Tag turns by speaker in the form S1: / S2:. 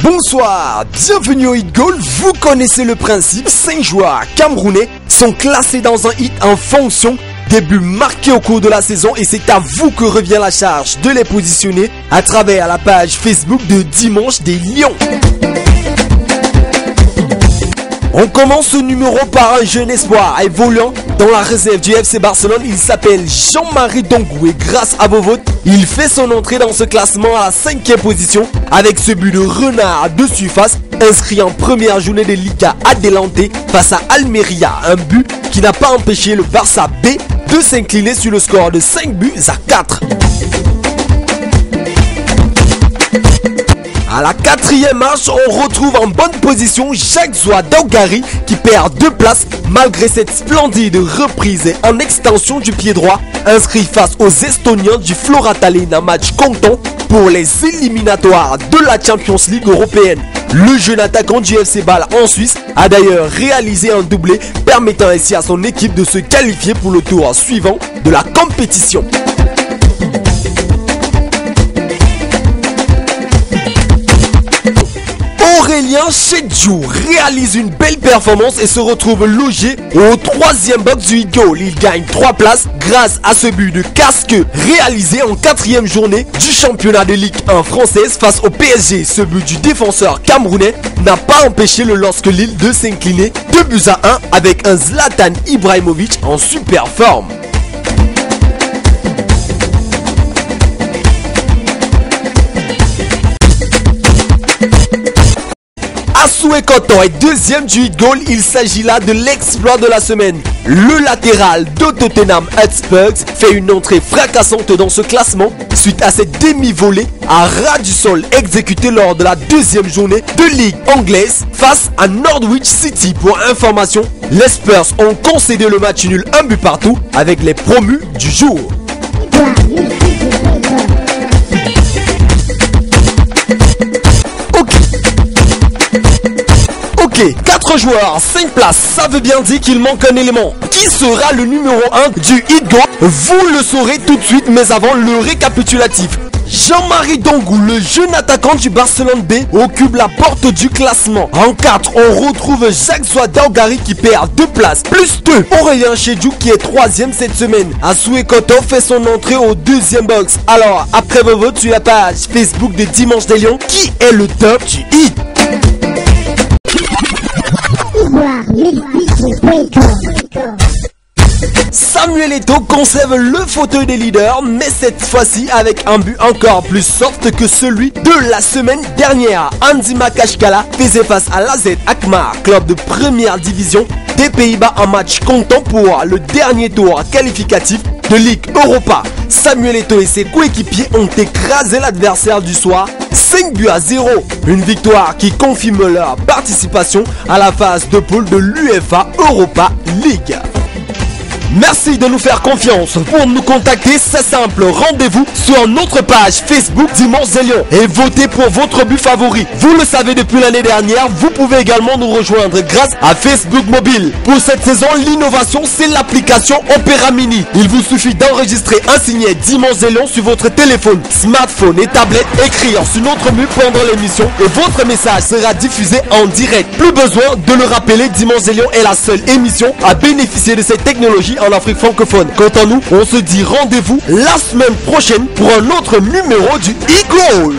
S1: Bonsoir, bienvenue au Hit Goal. Vous connaissez le principe, 5 joueurs camerounais sont classés dans un hit en fonction des buts marqués au cours de la saison et c'est à vous que revient la charge de les positionner à travers la page Facebook de Dimanche des Lions. On commence ce numéro par un jeune espoir évoluant dans la réserve du FC Barcelone. Il s'appelle Jean-Marie Dongou et grâce à vos votes, il fait son entrée dans ce classement à la 5e position avec ce but de renard de surface inscrit en première journée de Liga Adelante face à Almeria. Un but qui n'a pas empêché le Barça B de s'incliner sur le score de 5 buts à 4. À la 4e marche, on retrouve en bonne position Jacques-Zoa Daugari qui perd 2 places malgré cette splendide reprise en extension du pied droit inscrit face aux Estoniens du Flora Tallinn, un match comptant pour les éliminatoires de la Champions League européenne. Le jeune attaquant du FC Bâle en Suisse a d'ailleurs réalisé un doublé permettant ainsi à son équipe de se qualifier pour le tour suivant de la compétition. Aurélien Chedjou réalise une belle performance et se retrouve logé au 3e box du Hit Goal. Il gagne 3 places grâce à ce but de casque réalisé en 4e journée du championnat de Ligue 1 française face au PSG. Ce but du défenseur camerounais n'a pas empêché le LOSC Lille de s'incliner 2 buts à 1 avec un Zlatan Ibrahimovic en super forme. Assoue Koto est 2e du Hit Goal. Il s'agit là de l'exploit de la semaine. Le latéral de Tottenham Hotspur fait une entrée fracassante dans ce classement suite à cette demi-volée à ras du sol exécutée lors de la 2e journée de Ligue anglaise face à Norwich City. Pour information, les Spurs ont concédé le match nul 1 but partout avec les promus du jour. Ok, 4 joueurs, 5 places, ça veut bien dire qu'il manque un élément. Qui sera le numéro 1 du Hit Goal? Vous le saurez tout de suite, mais avant le récapitulatif. Jean-Marie Dongou, le jeune attaquant du Barcelone B, occupe la porte du classement. En 4, on retrouve Jacques-Zoa Daugari qui perd 2 places, plus 2. Aurélien Chedjou qui est 3e cette semaine. Assoue Koto fait son entrée au 2e box. Alors, après vos votes sur la page Facebook de Dimanche des Lions, qui est le top du hit? Samuel Eto'o conserve le fauteuil des leaders, mais cette fois-ci avec un but encore plus soft que celui de la semaine dernière. Andy Makashkala faisait face à l'AZ Alkmaar, club de première division des Pays-Bas, en match comptant pour le dernier tour qualificatif de Ligue Europa. Samuel Eto'o et ses coéquipiers ont écrasé l'adversaire du soir 5 buts à 0. Une victoire qui confirme leur participation à la phase de poule de l'UEFA Europa League. Merci de nous faire confiance. Pour nous contacter, c'est simple. Rendez-vous sur notre page Facebook Dimanche des Lions et votez pour votre but favori. Vous le savez depuis l'année dernière, vous pouvez également nous rejoindre grâce à Facebook Mobile. Pour cette saison, l'innovation, c'est l'application Opera Mini. Il vous suffit d'enregistrer un signet Dimanche des Lions sur votre téléphone, smartphone et tablette, écrire sur notre mur pendant l'émission et votre message sera diffusé en direct. Plus besoin de le rappeler, Dimanche des Lions est la seule émission à bénéficier de cette technologie en Afrique francophone. Quant à nous, on se dit rendez-vous la semaine prochaine pour un autre numéro du Hit Goal.